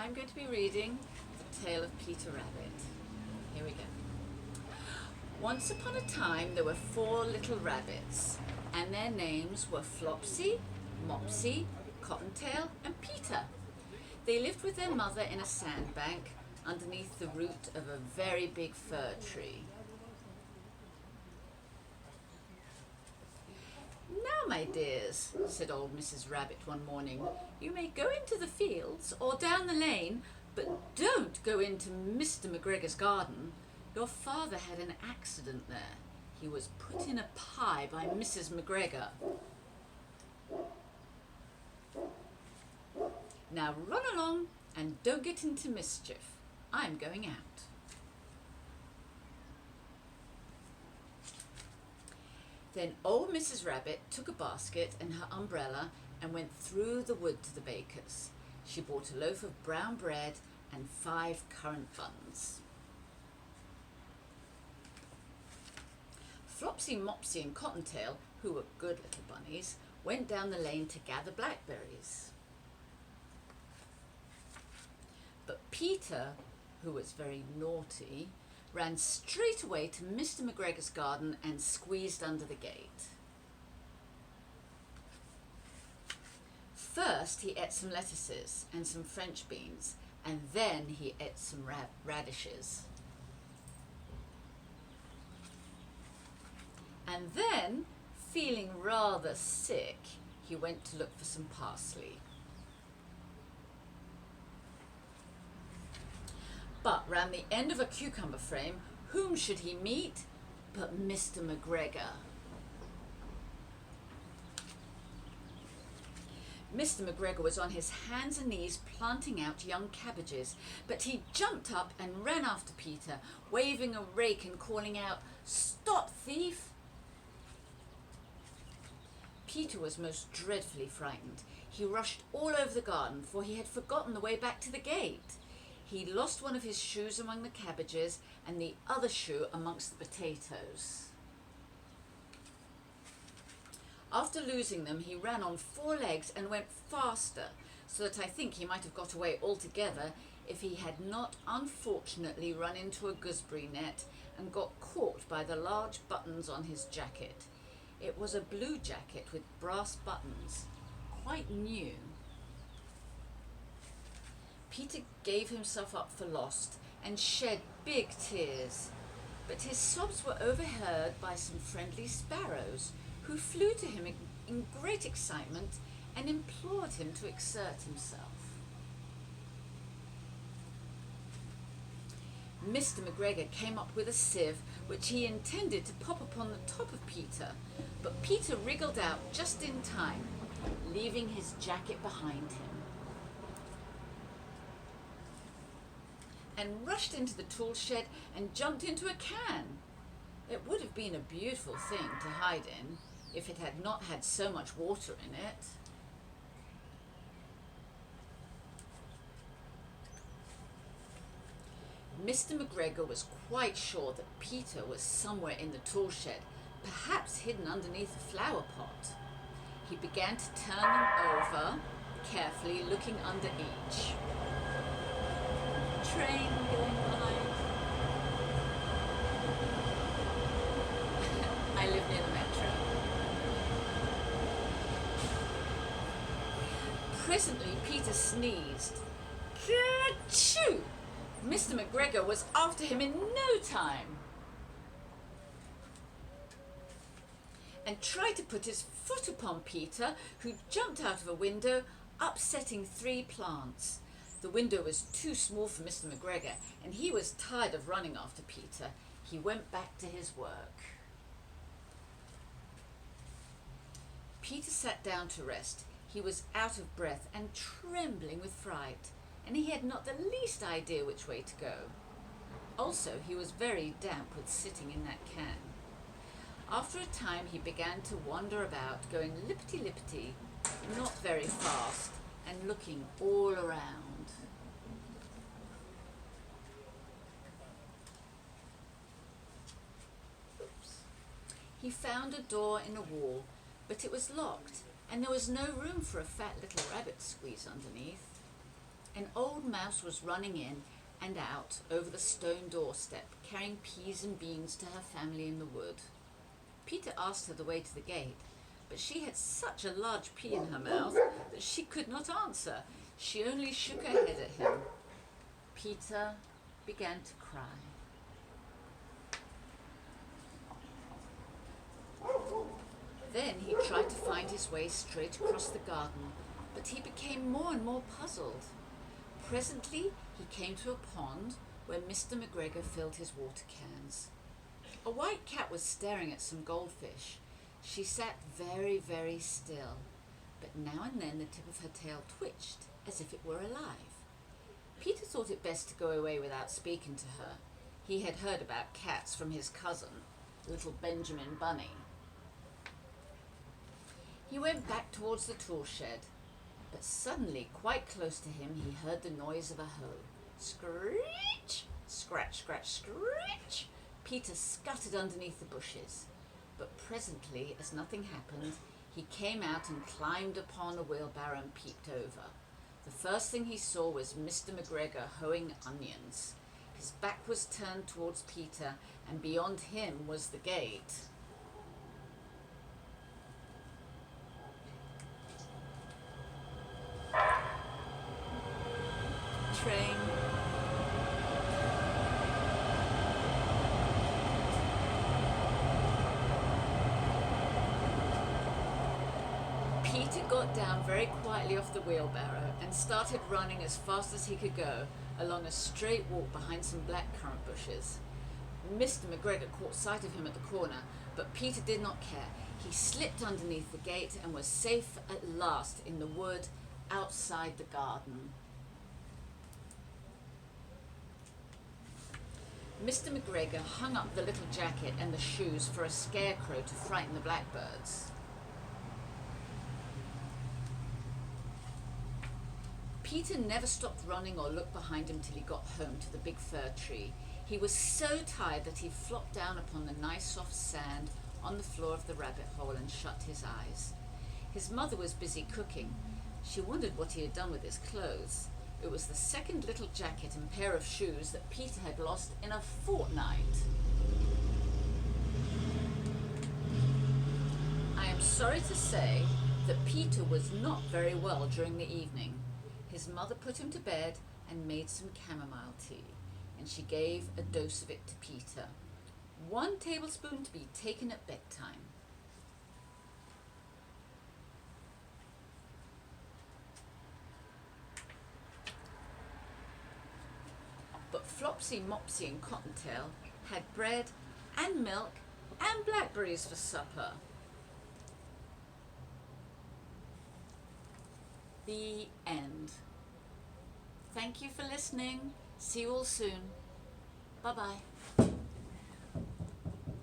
I'm going to be reading The Tale of Peter Rabbit. Here we go. Once upon a time there were 4 little rabbits, and their names were Flopsy, Mopsy, Cottontail, and Peter. They lived with their mother in a sandbank underneath the root of a very big fir tree. "Now, my dears," said old Mrs. Rabbit one morning, "you may go into the fields or down the lane, but don't go into Mr. McGregor's garden. Your father had an accident there. He was put in a pie by Mrs. McGregor. Now run along and don't get into mischief. I'm going out." Then old Mrs. Rabbit took a basket and her umbrella and went through the wood to the baker's. She bought a loaf of brown bread and 5 currant buns. Flopsy, Mopsy and Cottontail, who were good little bunnies, went down the lane to gather blackberries. But Peter, who was very naughty, ran straight away to Mr. McGregor's garden and squeezed under the gate. First he ate some lettuces and some French beans, and then he ate some radishes. And then, feeling rather sick, he went to look for some parsley. But round the end of a cucumber frame, whom should he meet but Mr. McGregor? Mr. McGregor was on his hands and knees planting out young cabbages, but he jumped up and ran after Peter, waving a rake and calling out, "Stop, thief!" Peter was most dreadfully frightened. He rushed all over the garden, for he had forgotten the way back to the gate. He lost one of his shoes among the cabbages and the other shoe amongst the potatoes. After losing them, he ran on 4 legs and went faster, so that I think he might have got away altogether if he had not unfortunately run into a gooseberry net and got caught by the large buttons on his jacket. It was a blue jacket with brass buttons, quite new. Peter gave himself up for lost and shed big tears, but his sobs were overheard by some friendly sparrows, who flew to him in great excitement and implored him to exert himself. Mr. McGregor came up with a sieve which he intended to pop upon the top of Peter, but Peter wriggled out just in time, leaving his jacket behind him, and rushed into the tool shed and jumped into a can. It would have been a beautiful thing to hide in if it had not had so much water in it. Mr. McGregor was quite sure that Peter was somewhere in the tool shed, perhaps hidden underneath a flower pot. He began to turn them over, carefully looking under each. Train going behind. I live near the metro. Presently Peter sneezed. Ka-choo! Mr. McGregor was after him in no time and tried to put his foot upon Peter, who jumped out of a window, upsetting 3 plants. The window was too small for Mr. McGregor, and he was tired of running after Peter. He went back to his work. Peter sat down to rest. He was out of breath and trembling with fright, and he had not the least idea which way to go. Also, he was very damp with sitting in that can. After a time he began to wander about, going lippity-lippity, not very fast, and looking all around. He found a door in a wall, but it was locked, and there was no room for a fat little rabbit to squeeze underneath. An old mouse was running in and out over the stone doorstep, carrying peas and beans to her family in the wood. Peter asked her the way to the gate, but she had such a large pea in her mouth that she could not answer. She only shook her head at him. Peter began to cry. Then he tried to find his way straight across the garden, but he became more and more puzzled. Presently, he came to a pond where Mr. McGregor filled his water cans. A white cat was staring at some goldfish. She sat very, very still, but now and then the tip of her tail twitched as if it were alive. Peter thought it best to go away without speaking to her. He had heard about cats from his cousin, little Benjamin Bunny. He went back towards the tool shed, but suddenly, quite close to him, he heard the noise of a hoe. Screech! Scratch, scratch, screech! Peter scuttered underneath the bushes, but presently, as nothing happened, he came out and climbed upon a wheelbarrow and peeped over. The first thing he saw was Mr. McGregor hoeing onions. His back was turned towards Peter, and beyond him was the gate. Train. Peter got down very quietly off the wheelbarrow and started running as fast as he could go along a straight walk behind some blackcurrant bushes. Mr. McGregor caught sight of him at the corner, but Peter did not care. He slipped underneath the gate and was safe at last in the wood outside the garden. Mr. McGregor hung up the little jacket and the shoes for a scarecrow to frighten the blackbirds. Peter never stopped running or looked behind him till he got home to the big fir tree. He was so tired that he flopped down upon the nice soft sand on the floor of the rabbit hole and shut his eyes. His mother was busy cooking. She wondered what he had done with his clothes. It was the second little jacket and pair of shoes that Peter had lost in a fortnight. I am sorry to say that Peter was not very well during the evening. His mother put him to bed and made some chamomile tea, and she gave a dose of it to Peter. 1 tablespoon to be taken at bedtime. But Flopsy, Mopsy and Cottontail had bread and milk and blackberries for supper. The end. Thank you for listening. See you all soon. Bye-bye.